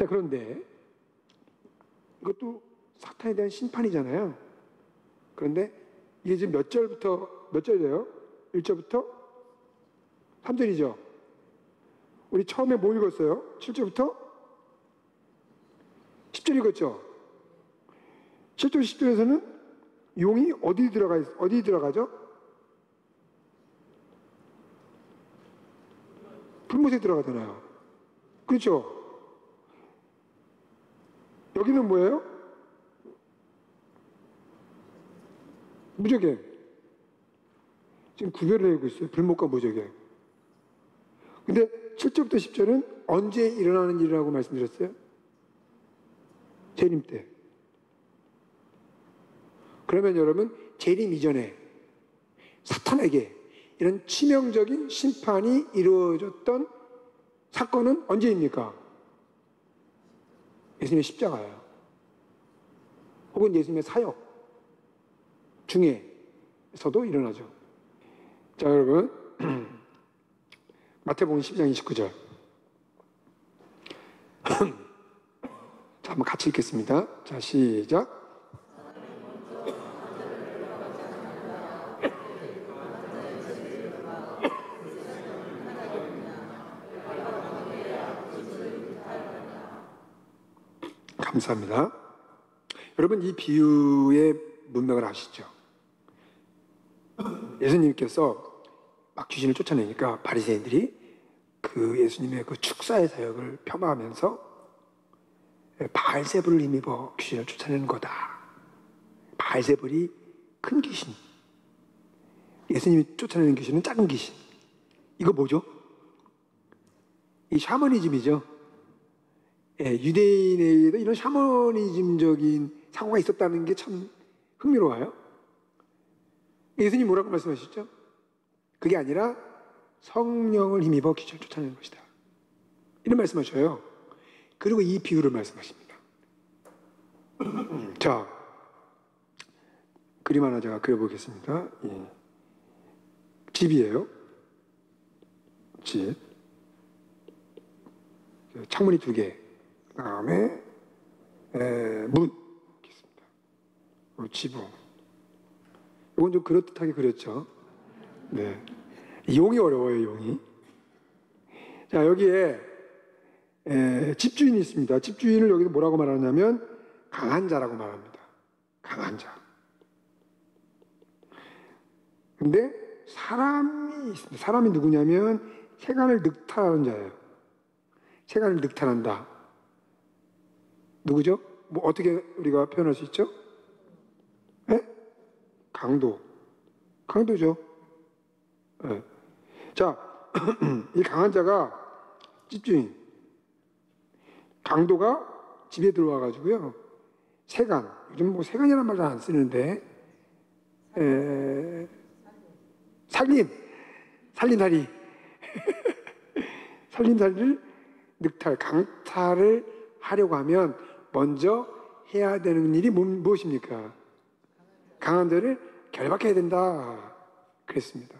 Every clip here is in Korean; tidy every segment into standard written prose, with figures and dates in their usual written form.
자, 그런데 이것도 사탄에 대한 심판이잖아요. 그런데 이게 지금 몇 절이에요? 1절부터 3절이죠. 우리 처음에 뭐 읽었어요? 7절부터 10절 읽었죠. 7절 10절에서는 용이 어디 들어가죠? 불못에 들어가잖아요. 그렇죠? 여기는 뭐예요? 무적행. 지금 구별을 하고 있어요. 불못과 무적행. 근데 7절부터 10절은 언제 일어나는 일이라고 말씀드렸어요? 재림 때. 그러면 여러분, 재림 이전에 사탄에게 이런 치명적인 심판이 이루어졌던 사건은 언제입니까? 예수님의 십자가예요. 혹은 예수님의 사역 중에서도 일어나죠. 자, 여러분, 마태복음 12장 29절. 자, 한번 같이 읽겠습니다. 자, 시작. 감사합니다. 여러분, 이 비유의 문맥을 아시죠? 예수님께서 막 귀신을 쫓아내니까 바리새인들이 그 예수님의 그 축사의 사역을 폄하하면서 바알세불을 힘입어 귀신을 쫓아내는 거다. 바알세불이 큰 귀신, 예수님이 쫓아내는 귀신은 작은 귀신. 이거 뭐죠? 이 샤머니즘이죠. 유대인에게도 이런 샤머니즘적인 사고가 있었다는 게 참 흥미로워요. 예수님 뭐라고 말씀하셨죠? 그게 아니라 성령을 힘입어 귀신을 쫓아내는 것이다. 이런 말씀하셔요. 그리고 이 비유를 말씀하십니다. 자, 그림 하나 제가 그려보겠습니다. 예. 집이에요. 집. 창문이 2개. 그 다음에 문 있습니다. 지붕. 이건 좀 그럴듯하게 그렸죠. 네. 용이 어려워요, 용이. 자, 여기에 집주인이 있습니다. 집주인을 여기서 뭐라고 말하냐면 강한 자라고 말합니다. 강한 자. 근데 사람이 있습니다. 사람이 누구냐면 세간을 늑탈하는 자예요. 세간을 늑탈한다. 누구죠? 뭐 어떻게 우리가 표현할 수 있죠? 네? 강도. 강도죠. 네. 자, 이 강한 자가 집주인. 강도가 집에 들어와 가지고요. 세간. 요즘 뭐 세간이라는 말 잘 안 쓰는데 살림살이. 살림살이를 늑탈, 강탈을 하려고 하면 먼저 해야 되는 일이 무엇입니까? 강한 자를 결박해야 된다. 그랬습니다.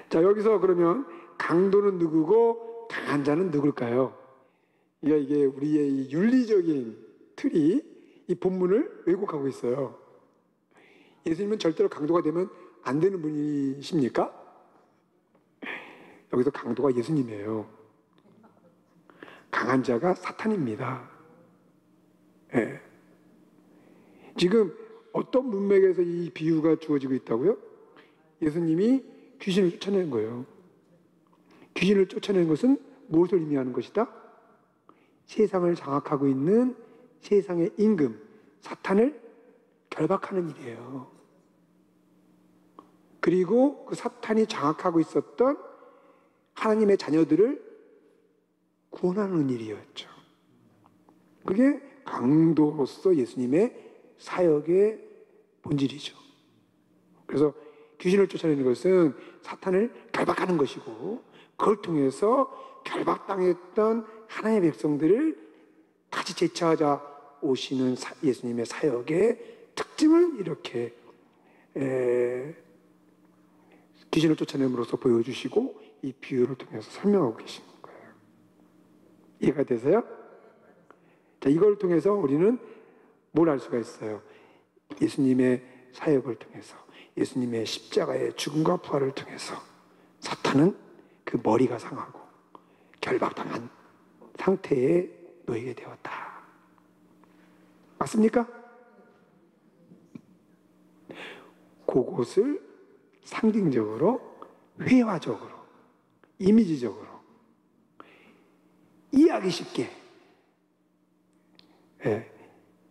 자, 여기서 그러면 강도는 누구고 강한 자는 누굴까요? 이게 우리의 이 윤리적인 틀이 이 본문을 왜곡하고 있어요. 예수님은 절대로 강도가 되면 안 되는 분이십니까? 여기서 강도가 예수님이에요. 강한 자가 사탄입니다. 네. 지금 어떤 문맥에서 이 비유가 주어지고 있다고요? 예수님이 귀신을 쫓아내는 거예요. 귀신을 쫓아내는 것은 무엇을 의미하는 것이다? 세상을 장악하고 있는 세상의 임금, 사탄을 결박하는 일이에요. 그리고 그 사탄이 장악하고 있었던 하나님의 자녀들을 구원하는 일이었죠. 그게 강도로서 예수님의 사역의 본질이죠. 그래서 귀신을 쫓아내는 것은 사탄을 결박하는 것이고, 그걸 통해서 결박당했던 하나님의 백성들을 다시 재차하자 오시는 예수님의 사역의 특징을 이렇게 귀신을 쫓아냄으로써 보여주시고 이 비유를 통해서 설명하고 계신 거예요. 이해가 되세요? 자, 이걸 통해서 우리는 뭘 알 수가 있어요? 예수님의 사역을 통해서, 예수님의 십자가의 죽음과 부활을 통해서 사탄은 그 머리가 상하고 결박당한 상태에 놓이게 되었다. 맞습니까? 그것을 상징적으로, 회화적으로, 이미지적으로 이해하기 쉽게,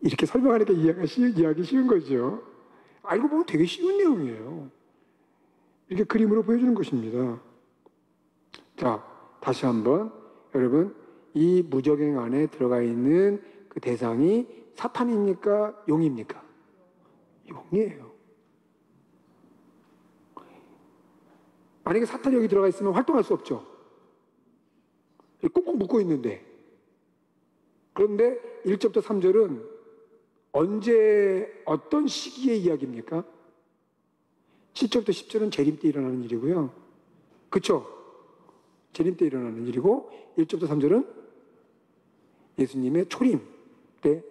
이렇게 설명하니까 이해하기 쉬운 거죠. 알고 보면 되게 쉬운 내용이에요. 이렇게 그림으로 보여주는 것입니다. 자, 다시 한번 여러분, 이 무적행 안에 들어가 있는 그 대상이 사탄입니까? 용입니까? 용이에요. 만약에 사탄이 여기 들어가 있으면 활동할 수 없죠. 꾹꾹 묶고 있는데. 그런데 1절부터 3절은 언제, 어떤 시기의 이야기입니까? 7절부터 10절은 재림 때 일어나는 일이고요. 그쵸? 재림 때 일어나는 일이고, 1절부터 3절은 예수님의 초림 때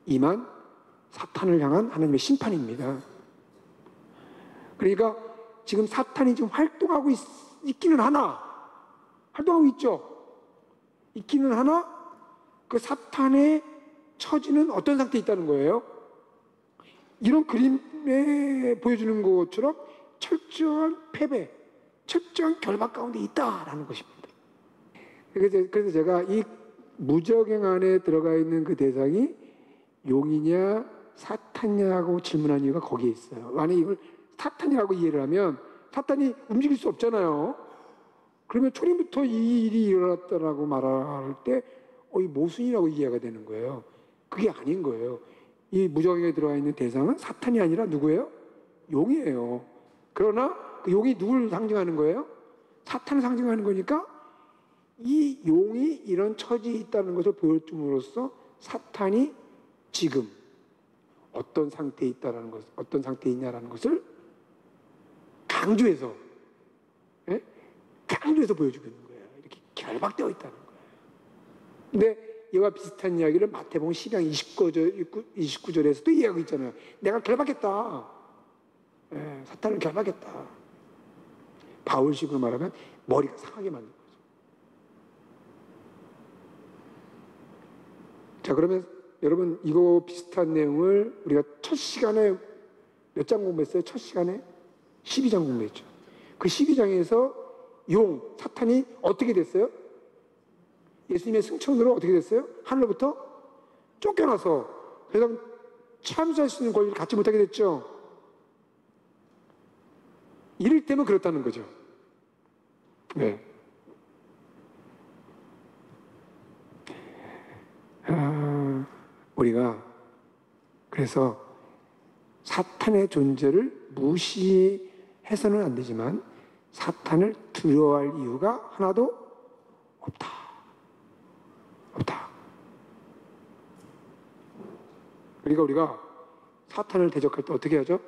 임한 사탄을 향한 하나님의 심판입니다. 그러니까 지금 사탄이 지금 활동하고 있기는 하나, 활동하고 있죠. 있기는 하나, 그 사탄의 처지는 어떤 상태에 있다는 거예요? 이런 그림에 보여주는 것처럼 철저한 패배, 철저한 결박 가운데 있다라는 것입니다. 그래서 제가 이 무적행 안에 들어가 있는 그 대상이 용이냐 사탄이냐고 질문한 이유가 거기에 있어요. 만약에 이걸 사탄이라고 이해를 하면 사탄이 움직일 수 없잖아요. 그러면 초림부터 이 일이 일어났다라고 말할 때 이 모순이라고 이해가 되는 거예요. 그게 아닌 거예요. 이 무적행에 들어가 있는 대상은 사탄이 아니라 누구예요? 용이에요. 그러나 그 용이 누굴 상징하는 거예요? 사탄을 상징하는 거니까 이 용이 이런 처지에 있다는 것을 보여줌으로써 사탄이 지금 어떤 상태에 있다라는 것, 어떤 상태에 있냐라는 것을 강조해서, 강조해서 보여주고 있는 거예요. 이렇게 결박되어 있다는 거예요. 근데 이와 비슷한 이야기를 마태복음 12장 29절에서도 이야기하고 있잖아요. 내가 결박했다. 사탄을 결박했다. 바울식으로 말하면 머리가 상하게 만든 거죠. 자, 그러면 여러분, 이거 비슷한 내용을 우리가 첫 시간에 몇 장 공부했어요? 첫 시간에 12장 공부했죠. 그 12장에서 사탄이 어떻게 됐어요? 예수님의 승천으로 어떻게 됐어요? 하늘로부터 쫓겨나서 더 이상 참수할 수 있는 권리를 갖지 못하게 됐죠. 이를테면 그렇다는 거죠. 네. 우리가 그래서 사탄의 존재를 무시해서는 안 되지만 사탄을 두려워할 이유가 하나도 없다. 그러니까 우리가 사탄을 대적할 때 어떻게 하죠?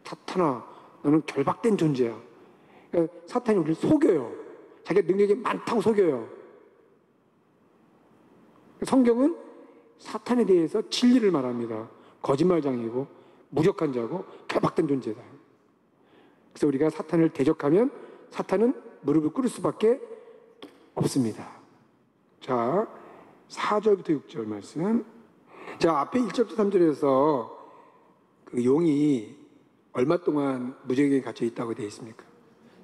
사탄아, 너는 결박된 존재야. 그러니까 사탄이 우리를 속여요. 자기가 능력이 많다고 속여요. 성경은 사탄에 대해서 진리를 말합니다. 거짓말장이고 무력한 자고 결박된 존재다. 그래서 우리가 사탄을 대적하면 사탄은 무릎을 꿇을 수밖에 없습니다. 자, 4절부터 6절 말씀. 자, 앞에 1절부터 3절에서 그 용이 얼마 동안 무적행에 갇혀 있다고 되어 있습니까?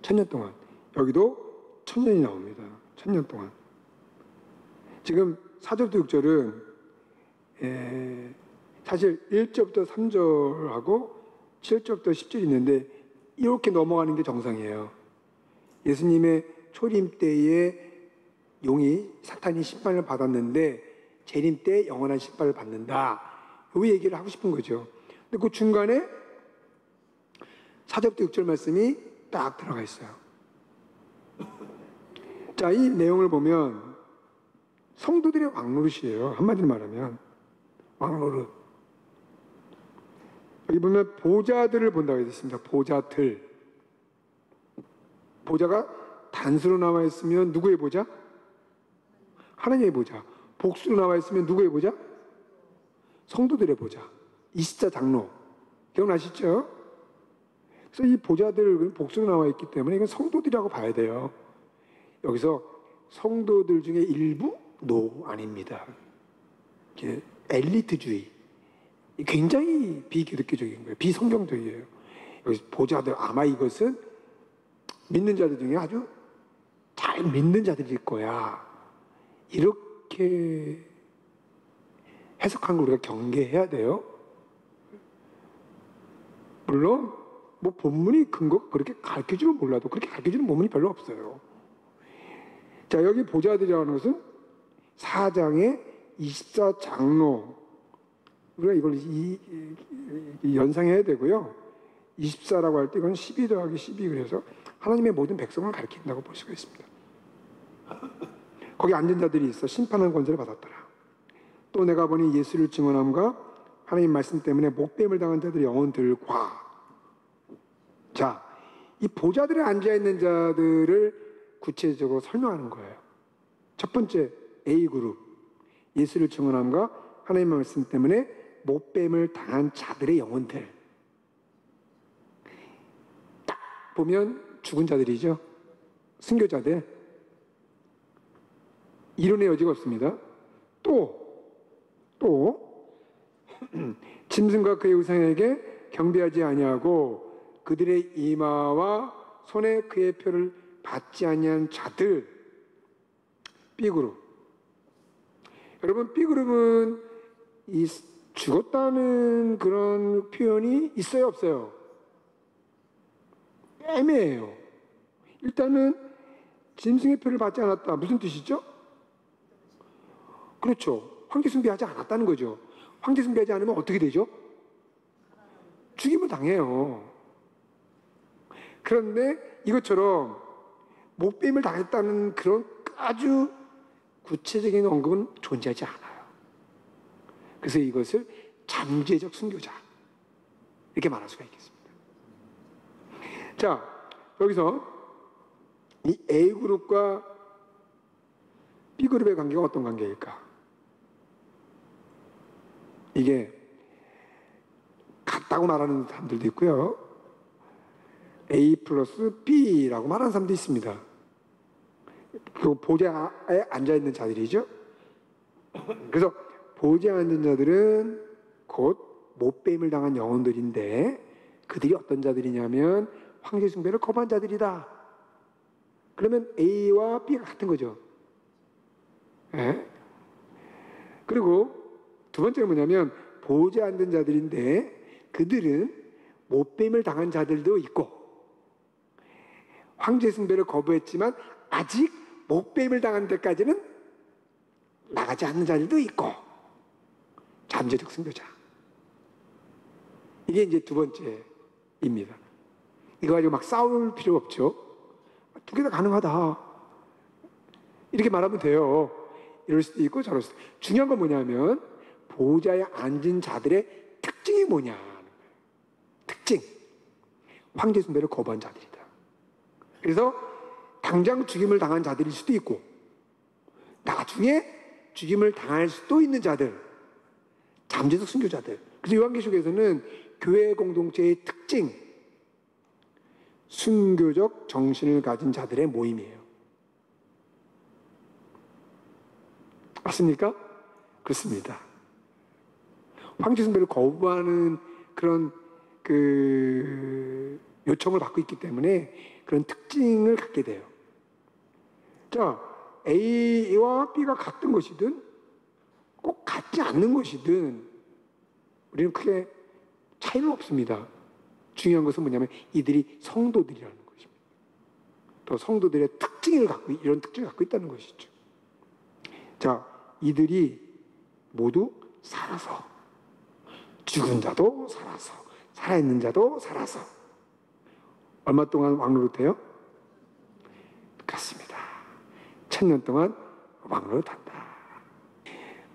1000년 동안. 여기도 1000년이 나옵니다. 1000년 동안. 지금 4절부터 6절은 사실 1절부터 3절하고 7절부터 10절이 있는데 이렇게 넘어가는 게 정상이에요. 예수님의 초림 때에 사탄이 심판을 받았는데 재림 때 영원한 심판을 받는다. 이 얘기를 하고 싶은 거죠. 근데 그 중간에 4절부터 6절 말씀이 딱 들어가 있어요. 자, 이 내용을 보면 성도들의 왕노릇이에요. 한마디로 말하면 왕노릇. 여기 보면 보좌들을 본다고 되어 있습니다. 보좌들. 보좌가 단수로 나와 있으면 누구의 보좌? 하나님의 보좌. 복수로 나와 있으면 누구의 보좌? 성도들의 보좌. 24 장로. 기억나시죠? 그래서 이 보좌들 복수로 나와 있기 때문에 이건 성도들이라고 봐야 돼요. 여기서 성도들 중에 일부? 노, 아닙니다. 엘리트주의. 굉장히 비기독교적인 거예요. 비성경적이에요. 여기서 보좌들, 아마 이것은 믿는 자들 중에 아주 잘 믿는 자들일 거야. 이렇게 해석한 걸 우리가 경계해야 돼요. 물론 뭐 본문이 근거 그렇게 가르쳐주면 몰라도 그렇게 가르쳐주는 본문이 별로 없어요. 자, 여기 보좌들이라는 것은 4장의 24 장로, 우리가 이걸 연상해야 되고요. 24라고 할 때 이건 12 더하기 12, 그래서 하나님의 모든 백성을 가리킨다고 볼 수가 있습니다. 거기 앉은 자들이 있어 심판하는 권세를 받았더라. 또 내가 보니 예수를 증언함과 하나님 말씀 때문에 목뱀을 당한 자들의 영혼들과, 자, 이 보좌들에 앉아있는 자들을 구체적으로 설명하는 거예요. 첫 번째 A그룹, 예수를 증언함과 하나님의 말씀 때문에 목뱀을 당한 자들의 영혼들. 딱 보면 죽은 자들이죠. 순교자들. 이론의 여지가 없습니다. 또 짐승과 그의 우상에게 경배하지 아니하고 그들의 이마와 손에 그의 표를 받지 아니한 자들. B그룹. 여러분, B그룹은 이 죽었다는 그런 표현이 있어요, 없어요? 애매해요. 일단은 짐승의 표를 받지 않았다. 무슨 뜻이죠? 그렇죠. 황제 숭배하지 않았다는 거죠. 황제 숭배하지 않으면 어떻게 되죠? 죽임을 당해요. 그런데 이것처럼 목뱀을 당했다는 그런 아주 구체적인 언급은 존재하지 않아요. 그래서 이것을 잠재적 순교자, 이렇게 말할 수가 있겠습니다. 자, 여기서 이 A그룹과 B그룹의 관계가 어떤 관계일까? 이게 같다고 말하는 사람들도 있고요. A 플러스 B라고 말하는 사람도 있습니다. 그 보좌에 앉아있는 자들이죠. 그래서 보좌에 앉은 자들은 곧 못뱀을 당한 영혼들인데 그들이 어떤 자들이냐면 황제 숭배를 거부한 자들이다. 그러면 A와 B가 같은 거죠. 네? 그리고 두 번째는 뭐냐면 보좌에 앉은 자들인데 그들은 못뱀을 당한 자들도 있고 황제 숭배를 거부했지만 아직 못뱀을 당한 데까지는 나가지 않는 자들도 있고, 잠재적 순교자. 이게 이제 두 번째입니다. 이거 가지고 막 싸울 필요 없죠. 두 개 다 가능하다, 이렇게 말하면 돼요. 이럴 수도 있고 저럴 수도 있고. 중요한 건 뭐냐면 보좌에 앉은 자들의 특징이 뭐냐. 특징. 황제 숭배를 거부한 자들이다. 그래서 당장 죽임을 당한 자들일 수도 있고 나중에 죽임을 당할 수도 있는 자들, 잠재적 순교자들. 그래서 요한계시록에서는 교회 공동체의 특징, 순교적 정신을 가진 자들의 모임이에요. 맞습니까? 그렇습니다. 황제 숭배를 거부하는 그런 요청을 받고 있기 때문에 그런 특징을 갖게 돼요. 자, A와 B가 같은 것이든 꼭 같지 않는 것이든 우리는 크게 차이는 없습니다. 중요한 것은 뭐냐면 이들이 성도들이라는 것입니다. 또 성도들의 특징을 이런 특징을 갖고 있다는 것이죠. 자, 이들이 모두 살아서, 죽은 자도 살아서, 살아있는 자도 살아서 얼마 동안 왕노릇해요? 같습니다. 1000년 동안 왕노릇한다.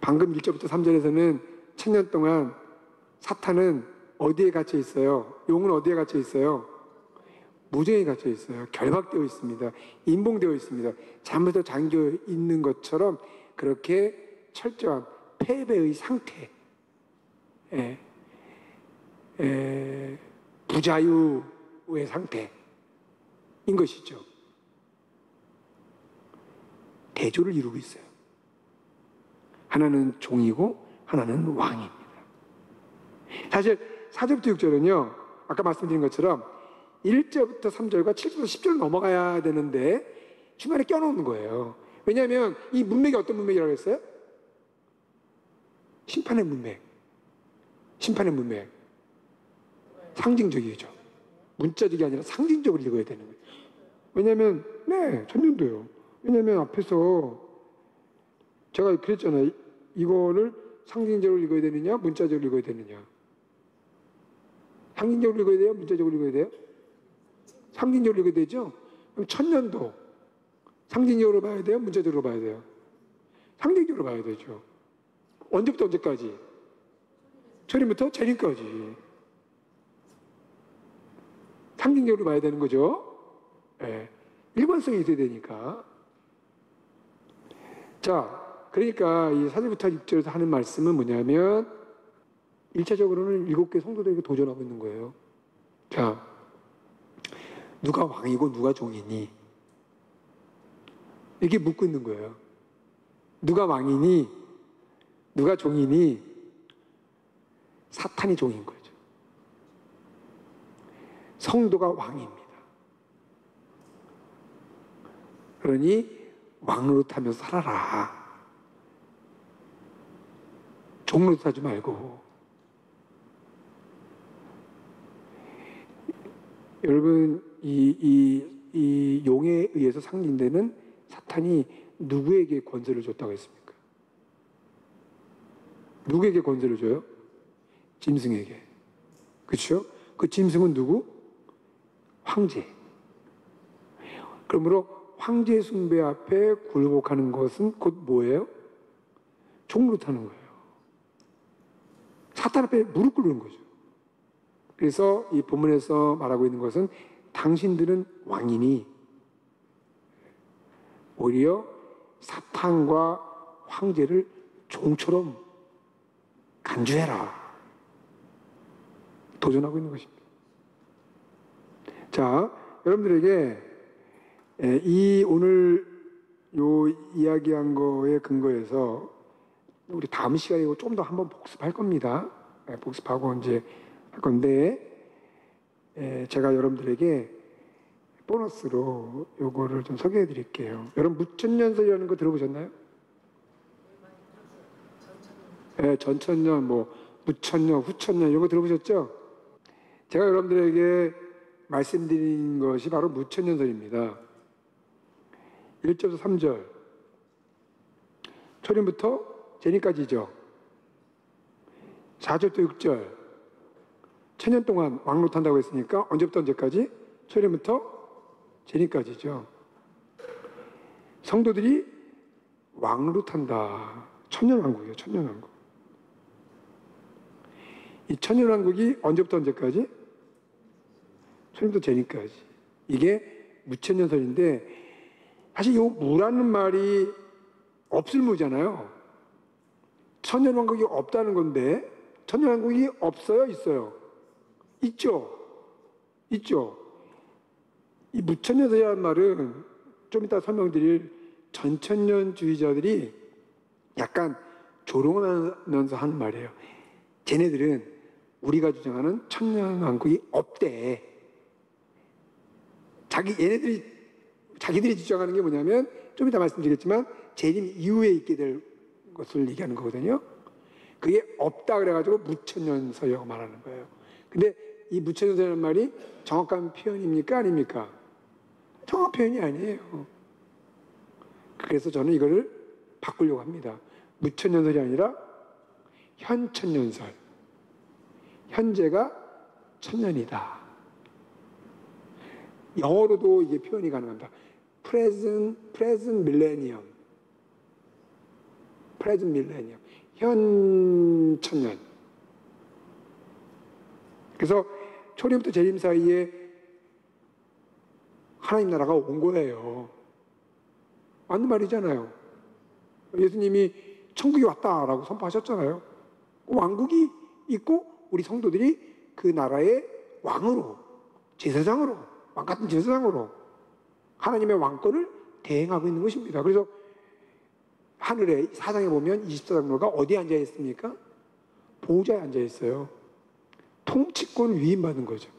방금 1절부터 3절에서는 1000년 동안 사탄은 어디에 갇혀 있어요? 용은 어디에 갇혀 있어요? 무정에 갇혀 있어요. 결박되어 있습니다. 인봉되어 있습니다. 잠에서 잠겨 있는 것처럼 그렇게 철저한 패배의 상태, 부자유의 상태인 것이죠. 대조를 이루고 있어요. 하나는 종이고 하나는 왕입니다. 사실 4절부터 6절은요, 아까 말씀드린 것처럼 1절부터 3절과 7절부터 10절을 넘어가야 되는데 중간에 껴놓는 거예요. 왜냐하면 이 문맥이 어떤 문맥이라고 했어요? 심판의 문맥. 심판의 문맥. 상징적이죠. 문자적이 아니라 상징적으로 읽어야 되는 거예요. 왜냐하면 천년도요. 왜냐하면 앞에서 제가 그랬잖아요. 이거를 상징적으로 읽어야 되느냐, 문자적으로 읽어야 되느냐. 상징적으로 읽어야 돼요? 문자적으로 읽어야 돼요? 상징적으로 읽어야 되죠? 그럼 천년도 상징적으로 봐야 돼요? 문자적으로 봐야 돼요? 상징적으로 봐야 되죠. 언제부터 언제까지? 초림부터 재림까지. 상징적으로 봐야 되는 거죠. 일관성이 있어야 되니까. 자, 그러니까 이 4절부터 6절에서 하는 말씀은 뭐냐면 1차적으로는 7개 성도들에게 도전하고 있는 거예요. 자, 누가 왕이고 누가 종이니? 이렇게 묻고 있는 거예요. 누가 왕이니? 누가 종이니? 사탄이 종인 거죠. 성도가 왕입니다. 그러니 왕노릇하면서 살아라. 종노릇하지 말고. 여러분, 이 용에 의해서 상징되는 사탄이 누구에게 권세를 줬다고 했습니까? 누구에게 권세를 줘요? 짐승에게. 그렇죠? 그 짐승은 누구? 황제. 그러므로 황제 숭배 앞에 굴복하는 것은 곧 뭐예요? 종노릇하는 거예요. 사탄 앞에 무릎 꿇는 거죠. 그래서 이 본문에서 말하고 있는 것은 당신들은 왕이니 오히려 사탄과 황제를 종처럼 간주해라. 도전하고 있는 것입니다. 자, 여러분들에게 이 오늘 요 이야기한 거에 근거해서 우리 다음 시간에 이거 좀 더 한번 복습할 겁니다. 복습하고 이제 할 건데 제가 여러분들에게 보너스로 요거를 좀 소개해 드릴게요. 여러분 무천년설이라는 거 들어보셨나요? 전천년, 뭐 무천년, 후천년 이거 들어보셨죠? 제가 여러분들에게 말씀드린 것이 바로 무천년설입니다. 1절부터 3절 초림부터 재림까지죠. 4절부터 6절 천년 동안 왕노릇한다고 했으니까 언제부터 언제까지? 초림부터 재림까지죠. 성도들이 왕노릇한다. 천년왕국이에요. 천년왕국. 이 천년왕국이 언제부터 언제까지? 초림부터 재림까지. 이게 무천년설인데 사실 이 무라는 말이 없을 무잖아요. 천년왕국이 없다는 건데 천년왕국이 없어요? 있어요? 있죠? 있죠? 이 무천년설이라는 말은 좀 이따 설명드릴 전천년주의자들이 약간 조롱하면서 하는 말이에요. 쟤네들은 우리가 주장하는 천년왕국이 없대. 자기들이 주장하는 게 뭐냐면 좀 이따 말씀드리겠지만 재림 이후에 있게 될 것을 얘기하는 거거든요. 그게 없다 그래가지고 무천년설이라고 말하는 거예요. 근데 이 무천년설이라는 말이 정확한 표현입니까? 아닙니까? 정확한 표현이 아니에요. 그래서 저는 이거를 바꾸려고 합니다. 무천년설이 아니라 현천년설. 현재가 천년이다. 영어로도 이게 표현이 가능합니다. present millennium. present millennium. 현 천년. 그래서 초림부터 재림 사이에 하나님 나라가 온 거예요. 맞는 말이잖아요. 예수님이 천국이 왔다라고 선포하셨잖아요. 왕국이 있고 우리 성도들이 그 나라의 왕으로, 제사장으로, 왕같은 제사장으로 하나님의 왕권을 대행하고 있는 것입니다. 그래서 하늘에 사장에 보면 24장로가 어디에 앉아 있습니까? 보좌에 앉아 있어요. 통치권 위임받은 거죠.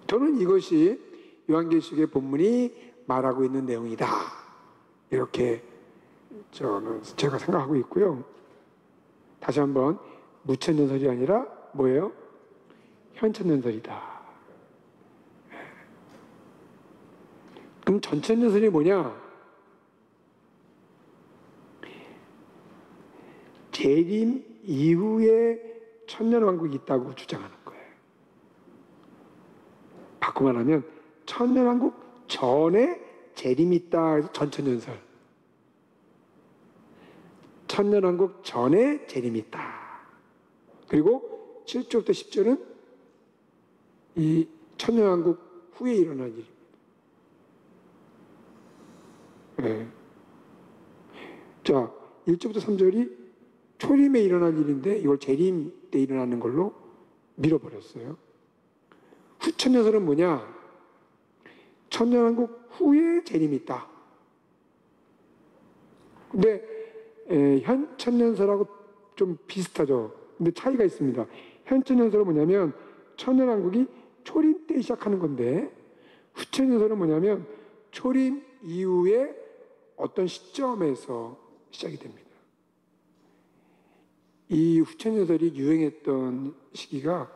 저는 이것이 요한계시록의 본문이 말하고 있는 내용이다, 이렇게 제가 생각하고 있고요. 다시 한번, 무천년설이 아니라 뭐예요? 현천년설이다. 그럼 전천년설이 뭐냐? 재림 이후에 천년왕국이 있다고 주장하는 거예요. 바꿔 말하면 천년왕국 전에 재림이 있다 해서 전천년설. 천년왕국 전에 재림이 있다. 그리고 7절부터 10절은 이 천년왕국 후에 일어날 일입니다. 네. 자, 1절부터 3절이 초림에 일어날 일인데 이걸 재림 때 일어나는 걸로 밀어버렸어요. 후천년설은 뭐냐? 천년왕국 후에 재림이 있다. 근데 현천년설하고 좀 비슷하죠. 근데 차이가 있습니다. 현천년설은 뭐냐면 천년왕국이 초림 때 시작하는 건데, 후천년설은 뭐냐면 초림 이후에 어떤 시점에서 시작이 됩니다. 이 후천년설이 유행했던 시기가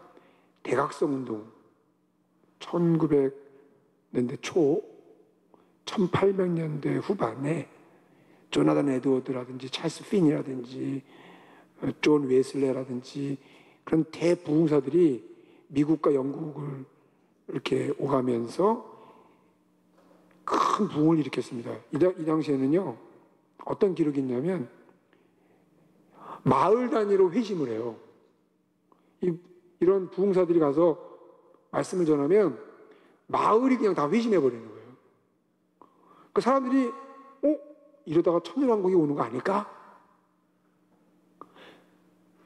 대각성 운동, 1900년대 초, 1800년대 후반에 조나단 에드워드라든지 찰스 핀이라든지 존 웨슬레라든지 그런 대부흥사들이 미국과 영국을 이렇게 오가면서 큰 부흥을 일으켰습니다. 이 당시에는요, 어떤 기록이 있냐면 마을 단위로 회심을 해요. 이런 부흥사들이 가서 말씀을 전하면 마을이 그냥 다 회심해버리는 거예요. 그 사람들이 이러다가 천년왕국이 오는 거 아닐까?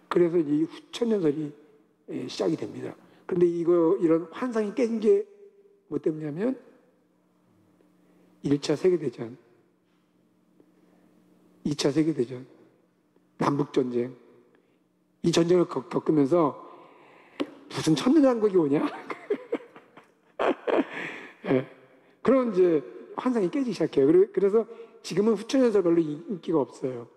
그래서 이 후천년설이 시작이 됩니다. 그런데 이런 환상이 깨진 게 뭐 때문이냐면 1차 세계대전, 2차 세계대전, 남북전쟁, 이 전쟁을 겪으면서 무슨 천년왕국이 오냐? 네. 그런 이제 환상이 깨지기 시작해요. 그래서 지금은 후천년설 별로 인기가 없어요.